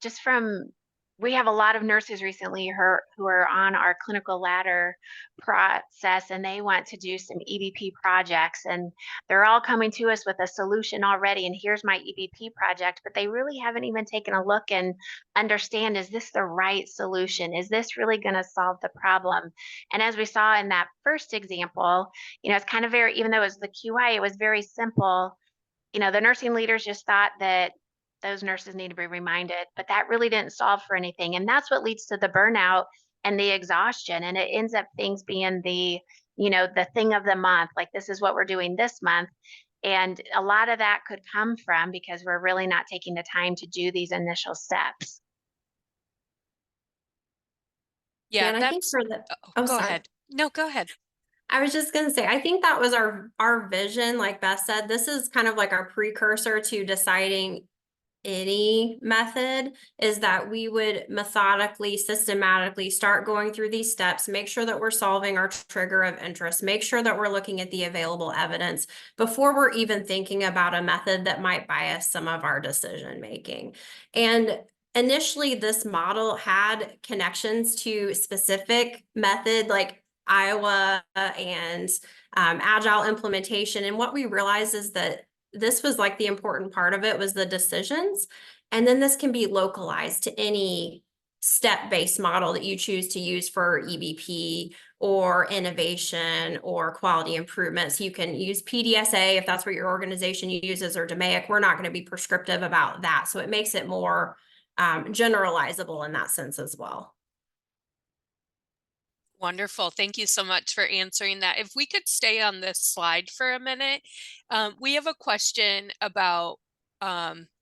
just from we have a lot of nurses recently who are on our clinical ladder process, and they want to do some EBP projects, and they're all coming to us with a solution already. And here's my EBP project, but they really haven't even taken a look and understand, is this the right solution? Is this really going to solve the problem? And as we saw in that first example, it's kind of very, even though it was the QI, it was very simple. The nursing leaders just thought that those nurses need to be reminded, but that really didn't solve for anything. And that's what leads to the burnout and the exhaustion. And it ends up things being the thing of the month, like this is what we're doing this month. And a lot of that could come from because we're really not taking the time to do these initial steps. Yeah, Yeah, and I think that's, for the, oh, oh, go sorry. ahead. No, go ahead. I was just gonna say, I think that was our vision, like Beth said, this is kind of like our precursor to deciding any method, is that we would methodically, systematically start going through these steps, make sure that we're solving our trigger of interest, make sure that we're looking at the available evidence before we're even thinking about a method that might bias some of our decision making. And initially, this model had connections to specific method like Iowa and agile implementation. And what we realized is that this was like the important part of it was the decisions. And then this can be localized to any step-based model that you choose to use for EBP or innovation or quality improvement. So you can use PDSA if that's what your organization uses, or DMAIC. We're not going to be prescriptive about that. So it makes it more generalizable in that sense as well. Wonderful. Thank you so much for answering that. If we could stay on this slide for a minute, we have a question about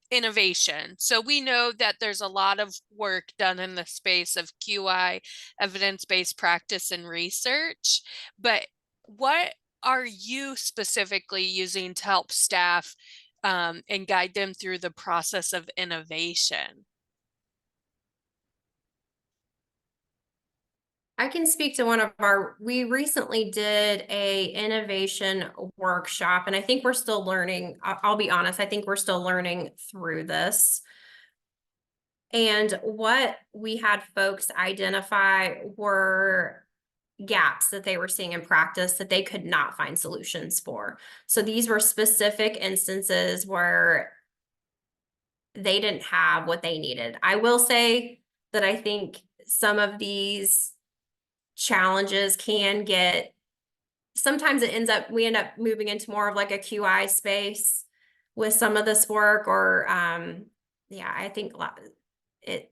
innovation. So we know that there's a lot of work done in the space of QI, evidence-based practice and research, but what are you specifically using to help staff and guide them through the process of innovation? I can speak to we recently did a innovation workshop, and I think we're still learning. I'll be honest, I think we're still learning through this. And what we had folks identify were gaps that they were seeing in practice that they could not find solutions for. So these were specific instances where they didn't have what they needed. I will say that I think some of these challenges can get, sometimes we end up moving into more of like a QI space with some of this work, or yeah, I think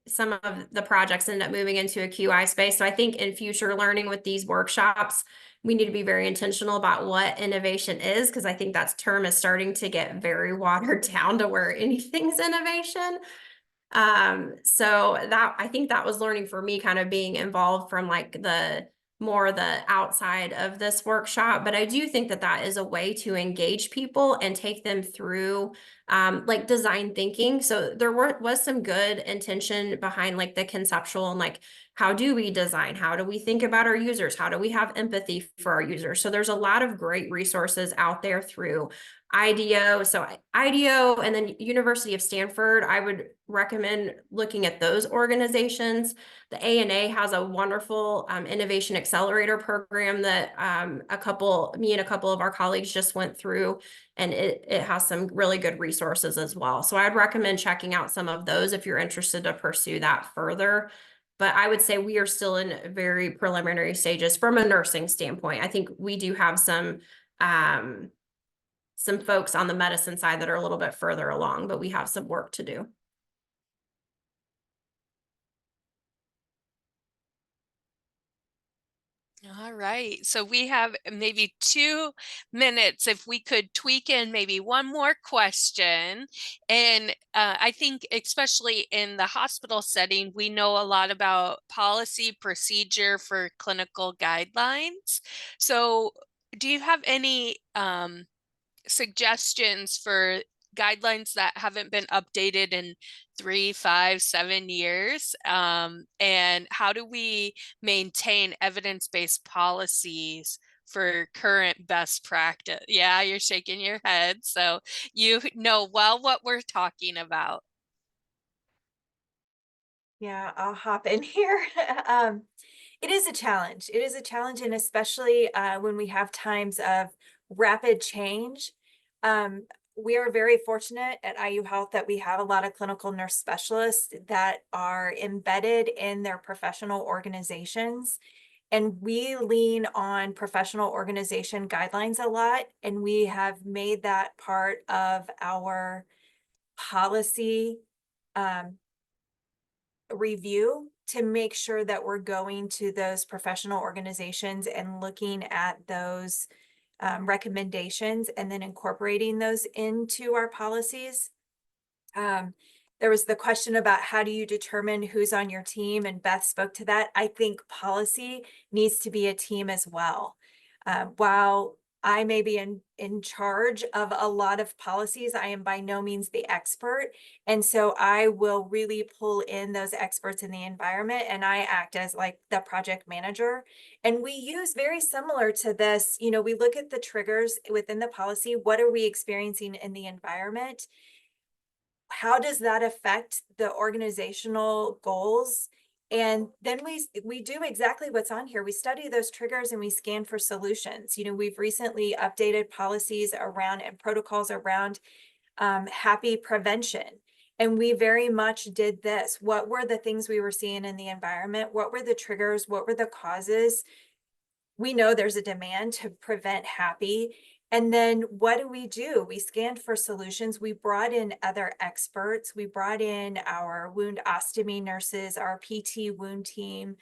some of the projects end up moving into a QI space. So I think in future learning with these workshops, we need to be very intentional about what innovation is, because I think that term is starting to get very watered down to where anything's innovation. So that, I think that was learning for me, kind of being involved from like the outside of this workshop. But I do think that that is a way to engage people and take them through like design thinking. So there was some good intention behind like the conceptual and like, how do we design? How do we think about our users? How do we have empathy for our users? So there's a lot of great resources out there through IDEO. So IDEO and then University of Stanford, I would recommend looking at those organizations. The ANA has a wonderful innovation accelerator program that me and a couple of our colleagues just went through, and it has some really good resources as well. So I'd recommend checking out some of those if you're interested to pursue that further. But I would say we are still in very preliminary stages from a nursing standpoint. I think we do have some folks on the medicine side that are a little bit further along, but we have some work to do. All right, so we have maybe 2 minutes if we could tweak in maybe one more question. And I think especially in the hospital setting, we know a lot about policy procedure for clinical guidelines. So do you have any suggestions for guidelines that haven't been updated in 3, 5, 7 years? And how do we maintain evidence-based policies for current best practice? Yeah, you're shaking your head. So you know well what we're talking about. Yeah, I'll hop in here. Um, it is a challenge. It is a challenge, and especially when we have times of rapid change. Um, we are very fortunate at IU Health that we have a lot of clinical nurse specialists that are embedded in their professional organizations. And we lean on professional organization guidelines a lot, and we have made that part of our policy um, review to make sure that we're going to those professional organizations and looking at those recommendations and then incorporating those into our policies. There was the question about how do you determine who's on your team, and Beth spoke to that. I think policy needs to be a team as well. While I may be in charge of a lot of policies, I am by no means the expert. And so I will really pull in those experts in the environment, and I act as like the project manager. And we use very similar to this, you know, we look at the triggers within the policy. What are we experiencing in the environment? How does that affect the organizational goals? And then we do exactly what's on here. We study those triggers and we scan for solutions. You know, we've recently updated policies around and protocols around happy prevention. And we very much did this. What were the things we were seeing in the environment? What were the triggers? What were the causes? We know there's a demand to prevent happy. And then what do? We scanned for solutions. We brought in other experts. We brought in our wound ostomy nurses, our PT wound team.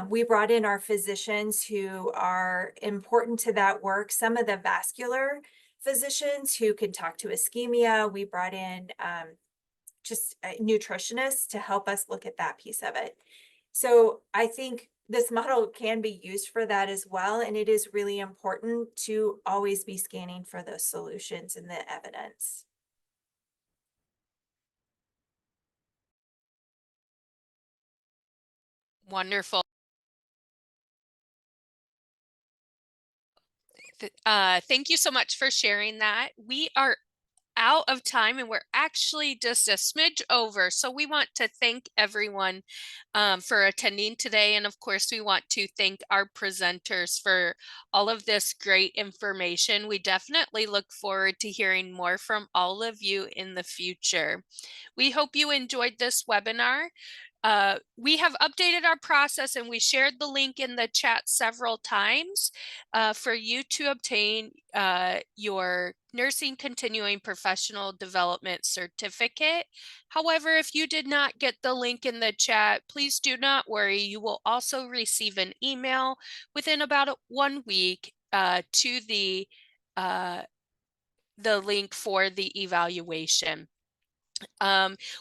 We brought in our physicians who are important to that work. Some of the vascular physicians who can talk to ischemia. We brought in just nutritionists to help us look at that piece of it. So I think this model can be used for that as well. And it is really important to always be scanning for those solutions and the evidence. Wonderful. Thank you so much for sharing that. We are out of time and we're actually just a smidge over. So we want to thank everyone for attending today. And of course, we want to thank our presenters for all of this great information. We definitely look forward to hearing more from all of you in the future. We hope you enjoyed this webinar. We have updated our process and we shared the link in the chat several times for you to obtain your Nursing Continuing Professional Development Certificate. However, if you did not get the link in the chat, please do not worry. You will also receive an email within about 1 week to the link for the evaluation.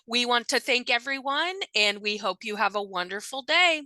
We want to thank everyone and we hope you have a wonderful day.